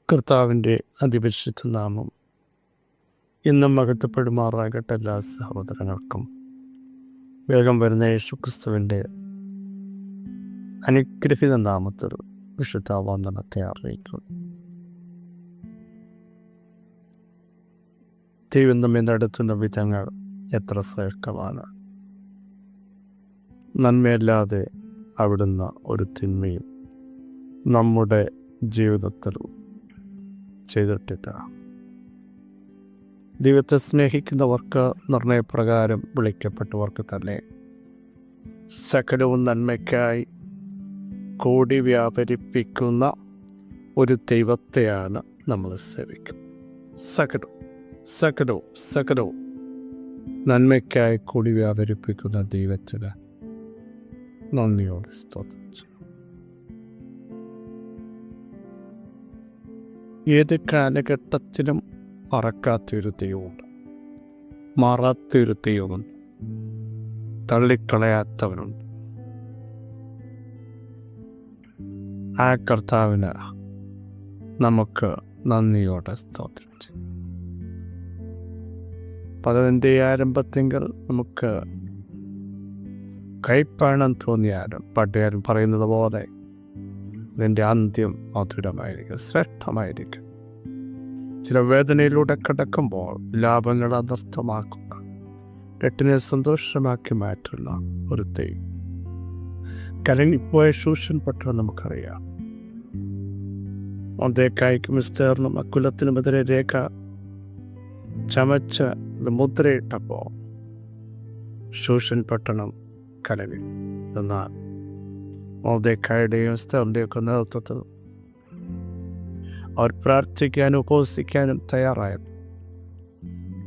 കർത്താവിൻ്റെ അതിപരിശുദ്ധ നാമം ഇന്നും മഹത്വപ്പെടുമാറാകട്ടെ. എല്ലാ സഹോദരങ്ങൾക്കും വേഗം വരുന്ന യേശുക്രിസ്തുവിൻ്റെ അനുഗ്രഹിത നാമത്തിൽ വിശുദ്ധ വന്ദനത്തെ അറിയിക്കുന്നു. ദൈവം നമ്മെ നടത്തുന്ന വിധങ്ങൾ എത്ര ശ്രേഷ്ഠമാണ്. നന്മയല്ലാതെ അവിടുന്ന് ഒരു തിന്മയും നമ്മുടെ ജീവിതത്തിൽ ചെയ്തിട്ടില്ല. ദൈവത്തെ സ്നേഹിക്കുന്നവർക്ക് നിർണയപ്രകാരം വിളിക്കപ്പെട്ടവർക്ക് തന്നെ സകലവും നന്മയ്ക്കായി കൂടി വ്യാപരിപ്പിക്കുന്ന ഒരു ദൈവത്തെയാണ് നമ്മൾ സേവിക്കുന്നത്. സകലവും നന്മയ്ക്കായി കൂടി വ്യാപരിപ്പിക്കുന്ന ദൈവത്തിന് നന്ദിയോടെ സ്തോത്രം. ഏത് കാലഘട്ടത്തിലും മറക്കാത്തൊരു ദൈവമുണ്ട്, മാറാത്തൊരു ദൈവമുണ്ട്, തള്ളിക്കളയാത്തവനുണ്ട്. ആ കർത്താവിന് നമുക്ക് നന്ദിയോടെ സ്തോത്രം. പതിവിൻ്റെ ആരംഭത്തെങ്കിൽ നമുക്ക് കൈപ്പാണം തോന്നിയാലും പട്ടയാരും പറയുന്നത് പോലെ അതിൻ്റെ അന്ത്യം മധുരമായിരിക്കും, ശ്രേഷ്ഠമായിരിക്കും. ചില വേദനയിലൂടെ കിടക്കുമ്പോൾ ലാഭങ്ങൾ അനർത്ഥമാക്കുന്ന, കെട്ടിനെ സന്തോഷമാക്കി മാറ്റുന്ന ഒരു ദൈവം. കലങ്ങിപ്പോയ ശൂഷൻ പട്ടണം നമുക്കറിയാം. ഒന്തേക്കായ്ക്കും മിസ്റ്ററിനും അക്കുലത്തിനുമെതിരെ രേഖ ചമച്ച് മുദ്രയിട്ടപ്പോൾ ശൂഷൻ പട്ടണം കലങ്ങി. എന്നാൽ മോർദെഖായുടെയും എസ്തറിൻ്റെയും ഒക്കെ നേതൃത്വത്തിൽ അവർ പ്രാർത്ഥിക്കാനും ഉപവസിക്കാനും തയ്യാറായത്,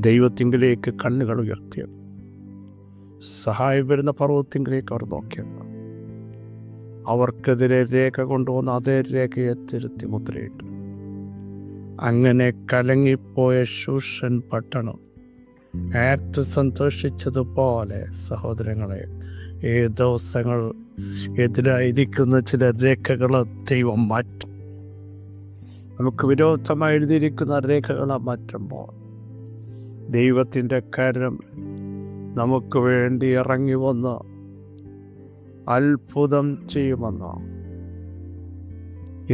ദൈവത്തിങ്കിലേക്ക് കണ്ണുകൾ ഉയർത്തിയത്, സഹായം വരുന്ന പർവ്വതത്തിങ്കിലേക്ക് അവർ നോക്കിയത്, അവർക്കെതിരെ രേഖ കൊണ്ടുവന്ന് അതേ രേഖയെ തിരുത്തി മുദ്രയിട്ടു. അങ്ങനെ കലങ്ങിപ്പോയ ശൂഷൻ പട്ടണം നേരത്തെ സന്തോഷിച്ചതുപോലെ സഹോദരങ്ങളെ, ഈ ദിവസങ്ങൾ എതിരായിരിക്കുന്ന ചില രേഖകളെ ദൈവം മാറ്റും. നമുക്ക് വിരോധമായി എഴുതിയിരിക്കുന്ന രേഖകളെ മാറ്റുമ്പോൾ ദൈവത്തിൻ്റെ കരം നമുക്ക് വേണ്ടി ഇറങ്ങി വന്ന് അത്ഭുതം ചെയ്യുമെന്ന്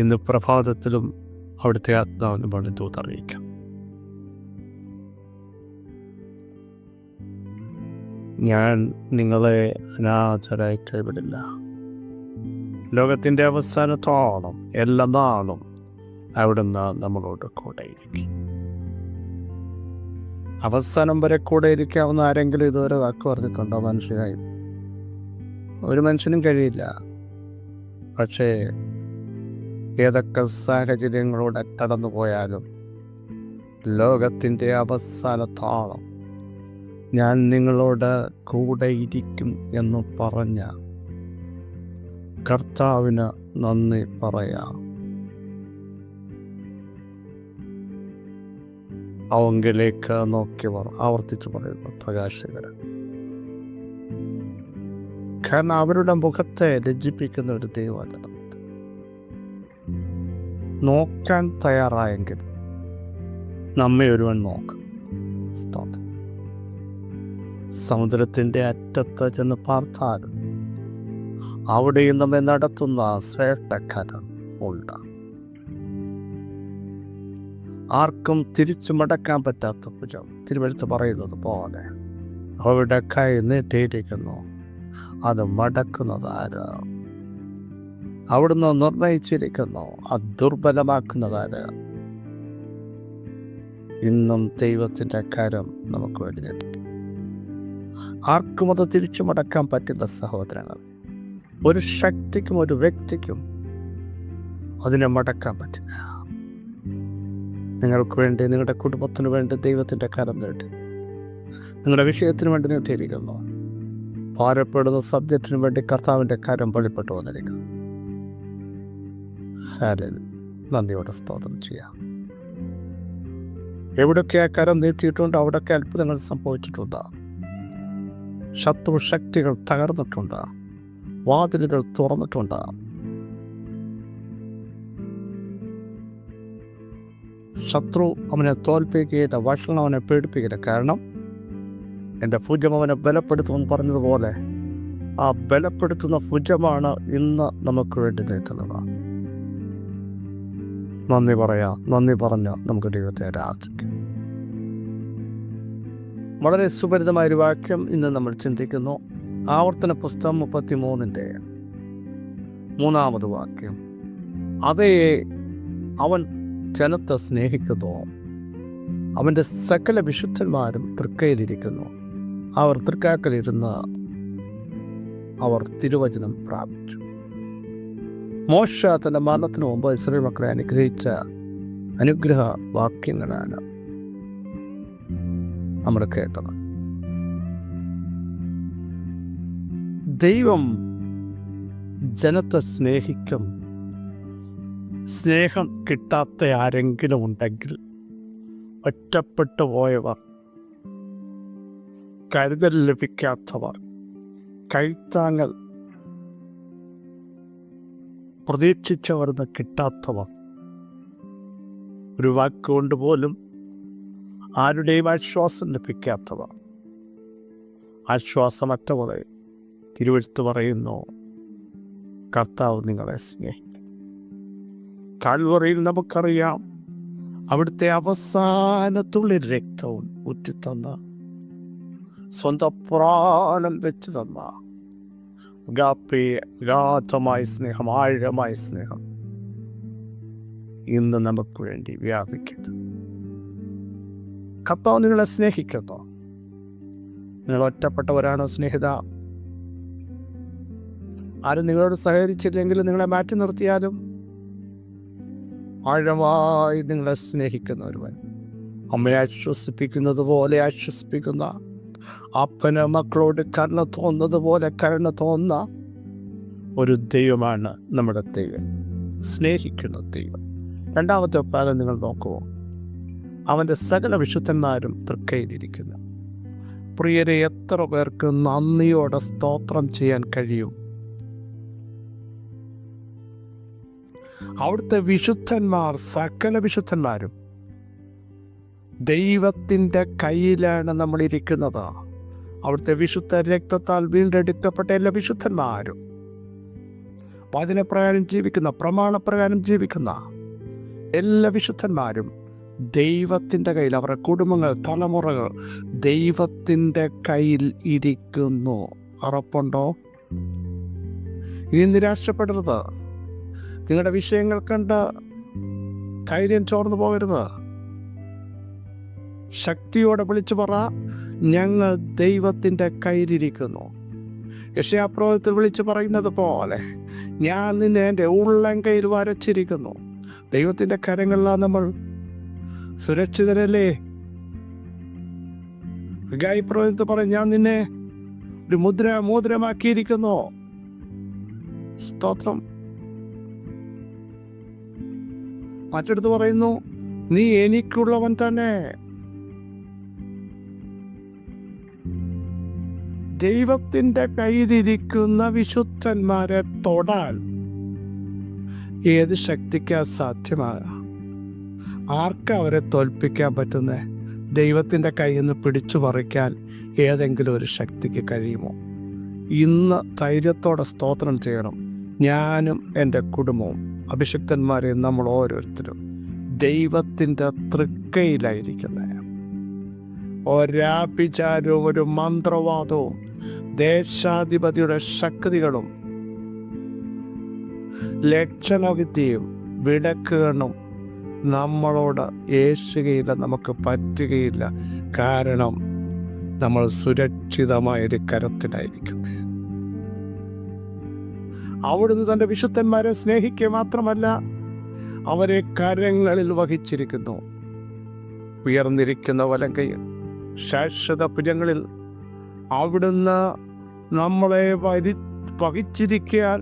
ഇന്ന് പ്രഭാതത്തിലും അവിടുത്തെ ആത്മാവിന് പണി തൂത്തറിയിക്കാം. ഞാൻ നിങ്ങളെ അനാഥരായി കൈവിടില്ല. ലോകത്തിൻ്റെ അവസാനത്തോളം എല്ലാ നാളും അവിടുന്ന് നമ്മളോട് കൂടെ ഇരിക്കും. അവസാനം വരെ കൂടെ ഇരിക്കാവുന്ന ആരെങ്കിലും ഇതുവരെ വാക്ക് പറഞ്ഞിട്ടുണ്ടോ? മനുഷ്യനായി ഒരു മനുഷ്യനും കഴിയില്ല. പക്ഷേ ഏതൊക്കെ സാഹചര്യങ്ങളോടെ കടന്നു പോയാലും ലോകത്തിൻ്റെ അവസാനത്തോളം ഞാൻ നിങ്ങളോട് കൂടെ ഇരിക്കും എന്ന് പറഞ്ഞ കർത്താവിന് നന്ദി പറയാം. അവങ്കിലേക്ക് നോക്കിയവർ ആവർത്തിച്ചു പറയുന്നു പ്രകാശകര്. കാരണം അവരുടെ മുഖത്തെ രഞ്ജിപ്പിക്കുന്ന ഒരു ദൈവമല്ല. നോക്കാൻ തയ്യാറായെങ്കിൽ നമ്മെ ഒരുവൻ നോക്കും. സമുദ്രത്തിൻ്റെ അറ്റത്ത് ചെന്ന് പാർത്താലും അവിടെയും നമ്മെ നടത്തുന്ന ശ്രേഷ്ഠകരം ഉണ്ട്. ആർക്കും തിരിച്ചു മടക്കാൻ പറ്റാത്ത ഭുജം, തിരുവെഴുത്ത് പറയുന്നത് പോലെ അവരുടെ കൈ നീട്ടിയിരിക്കുന്നു, അത് മടക്കുന്നത് ആര്? അവിടുന്ന് നിർണയിച്ചിരിക്കുന്നു, അത് ദുർബലമാക്കുന്നത് ആര്? ഇന്നും ദൈവത്തിൻ്റെ കരം നമുക്ക് വേണ്ടി ആർക്കും അത് തിരിച്ചു മടക്കാൻ പറ്റില്ല സഹോദരങ്ങൾ. ഒരു ശക്തിക്കും ഒരു വ്യക്തിക്കും അതിനെ മടക്കാൻ പറ്റില്ല. നിങ്ങൾക്ക് വേണ്ടി, നിങ്ങളുടെ കുടുംബത്തിന് വേണ്ടി ദൈവത്തിൻ്റെ കരം നീട്ടി, നിങ്ങളുടെ വിഷയത്തിന് വേണ്ടി നീട്ടിയിരിക്കുന്നു. ഭാരപ്പെടുന്ന സബ്ജക്റ്റിന് വേണ്ടി കർത്താവിൻ്റെ കരം വെളിപ്പെട്ടു വന്നിരിക്കുന്നു. നന്ദിയോടെ സ്തോത്രം ചെയ്യാം. എവിടൊക്കെ ആ കരം നീട്ടിയിട്ടുണ്ട് അവിടൊക്കെ അത്ഭുതങ്ങൾ സംഭവിച്ചിട്ടുണ്ട്. ശത്രു ശക്തികൾ തകർന്നിട്ടുണ്ട്, വാതിലുകൾ തുറന്നിട്ടുണ്ട്. ശത്രു അവനെ തോൽപ്പിക്കുകയില്ല, വഷളം അവനെ പേടിപ്പിക്കില്ല. കാരണം എൻ്റെ ഭുജം അവനെ ബലപ്പെടുത്തുമെന്ന് പറഞ്ഞതുപോലെ ആ ബലപ്പെടുത്തുന്ന ഭുജമാണ് ഇന്ന് നമുക്ക് വേണ്ടി നിൽക്കുന്നത്. നന്ദി പറഞ്ഞ് നമുക്ക് ദൈവത്തെ ആരാധിക്കാം. വളരെ സുപരിതമായൊരു വാക്യം ഇന്ന് നമ്മൾ ചിന്തിക്കുന്നു. ആവർത്തന പുസ്തകം 33-ാമത് വാക്യം. അതേ, അവൻ ജനത്തെ സ്നേഹിക്കുന്നു, അവൻ്റെ സകല വിശുദ്ധന്മാരും തൃക്കൈയിലിരിക്കുന്നു. അവർ തൃക്കാക്കലിരുന്ന് അവർ തിരുവചനം പ്രാപിച്ചു. മോശ തൻ്റെ മരണത്തിന് മുമ്പ് ഇസ്രായേൽ മക്കളെ അനുഗ്രഹിച്ച അനുഗ്രഹ വാക്യങ്ങളാണ് നമ്മൾ കേട്ടത്. ദൈവം ജനത്തെ സ്നേഹിക്കും. സ്നേഹം കിട്ടാത്ത ആരെങ്കിലും ഉണ്ടെങ്കിൽ, ഒറ്റപ്പെട്ടു പോയവർ, കരുതൽ ലഭിക്കാത്തവർ, കൈത്താങ്ങൽ പ്രതീക്ഷിച്ചവർന്ന് കിട്ടാത്തവർ, ഒരു വാക്കുകൊണ്ട് പോലും ആരുടെയും ആശ്വാസം ലഭിക്കാത്തവർ, ആശ്വാസമറ്റവരെ തിരുവെഴുത്ത് പറയുന്നു, കർത്താവ് നിങ്ങളെ സ്നേഹിക്കും. കാൽവറിയിൽ നമുക്കറിയാം, അവിടുത്തെ അവസാനത്തുള്ളിൽ രക്തവും ഊറ്റിത്തന്ന, സ്വന്തം പ്രാണൻ വെച്ച് തന്ന അഗാധമായ സ്നേഹം, ആഴമായ സ്നേഹം ഇന്ന് നമുക്ക് വേണ്ടി വ്യാപിക്കുന്നു. കർത്താവ് നിങ്ങളെ സ്നേഹിക്കുന്നു. നിങ്ങൾ ഒറ്റപ്പെട്ടവരാണോ സ്നേഹിത? ആരും നിങ്ങളോട് സഹകരിച്ചില്ലെങ്കിലും, നിങ്ങളെ മാറ്റി നിർത്തിയാലും ആഴമായി നിങ്ങളെ സ്നേഹിക്കുന്ന ഒരുവൻ, അമ്മയെ ആശ്വസിപ്പിക്കുന്നത് പോലെ ആശ്വസിപ്പിക്കുന്ന, അപ്പന് മക്കളോട് കരുണ തോന്നുന്നത് പോലെ കരുണ തോന്നുന്ന ഒരു ദൈവമാണ് നമ്മുടെ ദൈവം, സ്നേഹിക്കുന്ന ദൈവം. രണ്ടാമത്തെ ഭാഗം നിങ്ങൾ നോക്കുമോ? അവൻ്റെ സകല വിശുദ്ധന്മാരും തൃക്കൈയിലിരിക്കുന്നു. പ്രിയരെ, എത്ര പേർക്ക് നന്ദിയോടെ സ്തോത്രം ചെയ്യാൻ കഴിയും? അവിടുത്തെ വിശുദ്ധന്മാർ, സകല വിശുദ്ധന്മാരും ദൈവത്തിൻ്റെ കയ്യിലാണ് നമ്മളിരിക്കുന്നത്. അവിടുത്തെ വിശുദ്ധ രക്തത്താൽ വീണ്ടെടുക്കപ്പെട്ട എല്ലാ വിശുദ്ധന്മാരും, വചനപ്രകാരം ജീവിക്കുന്ന, പ്രമാണപ്രകാരം ജീവിക്കുന്ന എല്ലാ വിശുദ്ധന്മാരും ദൈവത്തിൻ്റെ കയ്യിൽ, അവരുടെ കുടുംബങ്ങൾ, തലമുറകൾ ദൈവത്തിൻ്റെ കയ്യിൽ ഇരിക്കുന്നു. ഉറപ്പുണ്ടോ? ഇനി നിരാശപ്പെടരുത്. നിങ്ങളുടെ വിഷയങ്ങൾ കണ്ട് ധൈര്യം ചോർന്നു പോകരുത്. ശക്തിയോടെ വിളിച്ചു പറ, ഞങ്ങൾ ദൈവത്തിൻ്റെ കയ്യിലിരിക്കുന്നു. യെശയ്യാപ്രവചനത്തിൽ വിളിച്ചു പറയുന്നത് പോലെ, ഞാൻ നിന്നെ എൻ്റെ ഉള്ളം കയ്യിൽ വരച്ചിരിക്കുന്നു. ദൈവത്തിൻ്റെ കരങ്ങളിലാണ് നമ്മൾ സുരക്ഷിതരല്ലേ? പ്രവചനത്തിൽ പറയും, ഞാൻ നിന്നെ ഒരു മോതിരമാക്കിയിരിക്കുന്നു. സ്തോത്രം. മറ്റെടുത്ത് പറയുന്നു, നീ എനിക്കുള്ളവൻ തന്നെ. ദൈവത്തിൻ്റെ കയ്യിലിരിക്കുന്ന വിശുദ്ധന്മാരെ തൊടാൻ ഏത് ശക്തിക്കാ സാധ്യമാണ്? ആർക്കാ അവരെ തോൽപ്പിക്കാൻ പറ്റുന്നേ? ദൈവത്തിൻ്റെ കയ്യിൽ നിന്ന് പിടിച്ചു പറിക്കാൻ ഏതെങ്കിലും ഒരു ശക്തിക്ക് കഴിയുമോ? ഇന്ന് ധൈര്യത്തോടെ സ്തോത്രം ചെയ്യണം. ഞാനും എൻ്റെ കുടുംബവും, അഭിഷിക്തന്മാരെ നമ്മൾ ഓരോരുത്തരും ദൈവത്തിൻ്റെ തൃക്കൈയിലായിരിക്കുന്നത്. ഒരാഭിചാരവും ഒരു മന്ത്രവാദവും ദേശാധിപതിയുടെ ശക്തികളും ലക്ഷണവിദ്യയും വിടക്കുകളും നമ്മളോട് ഏശുകയില്ല, നമുക്ക് പറ്റുകയില്ല. കാരണം നമ്മൾ സുരക്ഷിതമായൊരു കരത്തിലായിരിക്കും. അവിടുന്ന് തൻ്റെ വിശുദ്ധന്മാരെ സ്നേഹിക്കുക മാത്രമല്ല, അവരെ കരങ്ങളിൽ വഹിച്ചിരിക്കുന്നു. ഉയർന്നിരിക്കുന്ന വലങ്കയിൽ, ശാശ്വത ഭുജങ്ങളിൽ അവിടുന്ന് നമ്മളെ വഹിച്ചിരിക്കാൻ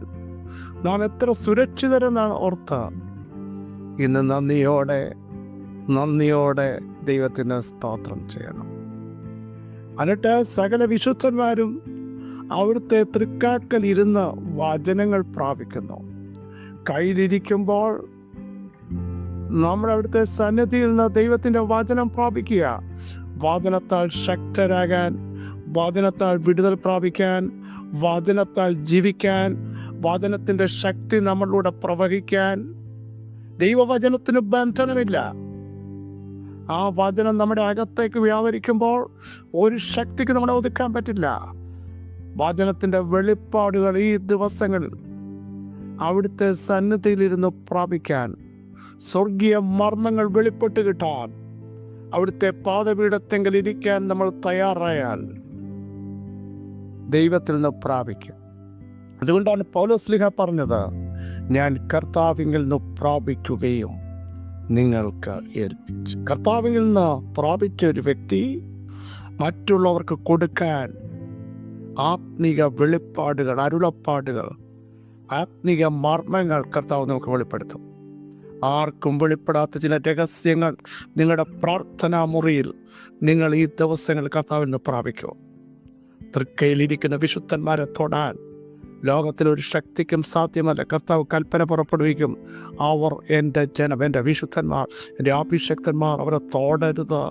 നാം എത്ര സുരക്ഷിതരെന്നാണ് ഓർത്ത. ഇന്ന് നന്ദിയോടെ ദൈവത്തിന് സ്തോത്രം ചെയ്യണം. എന്നിട്ട് സകല വിശുദ്ധന്മാരും അവിടുത്തെ തൃക്കാക്കൽ ഇരുന്ന് വചനങ്ങൾ പ്രാപിക്കുന്നു. കയ്യിലിരിക്കുമ്പോൾ നമ്മൾ അവിടുത്തെ സന്നിധിയിൽ നിന്ന് ദൈവത്തിൻ്റെ വചനം പ്രാപിക്കുക. വചനത്താൽ ശക്തരാകാൻ, വചനത്താൽ വിടുതൽ പ്രാപിക്കാൻ, വചനത്താൽ ജീവിക്കാൻ, വചനത്തിൻ്റെ ശക്തി നമ്മളിലൂടെ പ്രവഹിക്കാൻ. ദൈവവചനത്തിന് ബന്ധനമില്ല. ആ വചനം നമ്മുടെ അകത്തേക്ക് വ്യാപരിക്കുമ്പോൾ ഒരു ശക്തിക്ക് നമ്മളെ ഒതുക്കാൻ പറ്റില്ല. വചനത്തിൻ്റെ വെളിപ്പാടുകൾ ഈ ദിവസങ്ങളിൽ അവിടുത്തെ സന്നിധിയിലിരുന്ന് പ്രാപിക്കാൻ, സ്വർഗീയ മർമ്മങ്ങൾ വെളിപ്പെട്ട് കിട്ടാൻ, അവിടുത്തെ പാദപീഠത്തെങ്കിൽ ഇരിക്കാൻ നമ്മൾ തയ്യാറായാൽ ദൈവത്തിൽ നിന്ന് പ്രാപിക്കും. അതുകൊണ്ടാണ് പൗലോസ്ലീഹ പറഞ്ഞത്, ഞാൻ കർത്താവിൽ നിന്ന് പ്രാപിക്കുകയും നിങ്ങൾക്ക് ഏൽപ്പിച്ചു. കർത്താവിൽ നിന്ന് പ്രാപിച്ച ഒരു വ്യക്തി മറ്റുള്ളവർക്ക് കൊടുക്കാൻ ആത്മീക വെളിപ്പാടുകൾ, അരുളപ്പാടുകൾ, ആത്മീക മർമ്മങ്ങൾ കർത്താവ് നമുക്ക് വെളിപ്പെടുത്തും. ആർക്കും വെളിപ്പെടാത്ത ചില രഹസ്യങ്ങൾ നിങ്ങളുടെ പ്രാർത്ഥനാ മുറിയിൽ നിങ്ങൾ ഈ ദിവസങ്ങൾ കർത്താവിൽ നിന്ന് പ്രാപിക്കും. തൃക്കൈയിലിരിക്കുന്ന വിശുദ്ധന്മാരെ തൊടാൻ ലോകത്തിലൊരു ശക്തിക്കും സാധ്യമല്ല. കർത്താവ് കൽപ്പന പുറപ്പെടുവിക്കും, അവർ എൻ്റെ ജനം, എൻ്റെ വിശുദ്ധന്മാർ, എൻ്റെ അഭിഷക്തന്മാർ, അവരെ തൊടരുത്,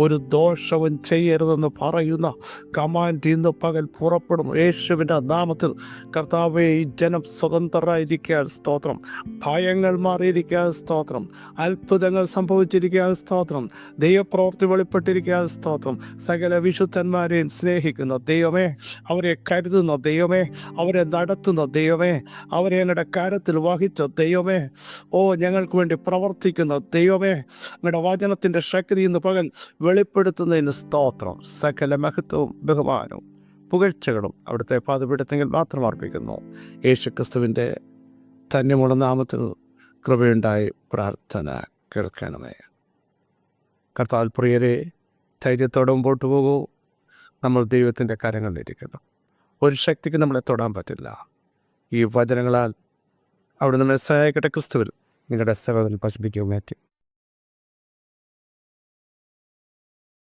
ഒരു ദോഷവും ചെയ്യരുതെന്ന് പറയുന്ന കമാൻഡ് ഇന്ന് പകൽ പുറപ്പെടും. യേശുവിൻ്റെ നാമത്തിൽ കർത്താവേ, ഈ ജനം സ്വതന്ത്രരായിരിക്കാൻ സ്തോത്രം, ഭയങ്ങൾ മാറിയിരിക്കാൻ സ്തോത്രം, അത്ഭുതങ്ങൾ സംഭവിച്ചിരിക്കാൻ സ്തോത്രം, ദൈവപ്രവൃത്തി വെളിപ്പെട്ടിരിക്കാൻ സ്തോത്രം. സകല വിശുദ്ധന്മാരെയും സ്നേഹിക്കുന്ന ദൈവമേ, അവരെ കരുതുന്ന ദൈവമേ, അവരെ നടത്തുന്ന ദൈവമേ, അവരെ ഞങ്ങളുടെ കാര്യത്തിൽ വഹിച്ച ദൈവമേ, ഞങ്ങൾക്ക് വേണ്ടി പ്രവർത്തിക്കുന്ന ദൈവമേ, ഞങ്ങളുടെ വചനത്തിൻ്റെ ശക്തി ഇന്ന് പകൽ വെളിപ്പെടുത്തുന്നതിന് സ്തോത്രം. സകല മഹത്വവും ബഹുമാനവും പുകഴ്ചകളും അവിടുത്തെ പാദപീഠത്തെങ്കിൽ മാത്രം അർപ്പിക്കുന്നു. യേശുക്രിസ്തുവിൻ്റെ ധന്യമുള്ള നാമത്തിൽ കൃപയുണ്ടായി പ്രാർത്ഥന കേൾക്കണമേ. കർത്താവ് പ്രിയരെ, ധൈര്യത്തോടെ മുമ്പോട്ട് പോകൂ. നമ്മൾ ദൈവത്തിൻ്റെ കാര്യങ്ങളിലിരിക്കുന്നു. ഒരു ശക്തിക്ക് നമ്മളെ തൊടാൻ പറ്റില്ല. ഈ വചനങ്ങളാൽ അവിടെ നമ്മളെ സഹായിക്കട്ടെ. ക്രിസ്തുവിൽ നിങ്ങളുടെ സഹോദരൻ പശുപിക്കും മാറ്റി.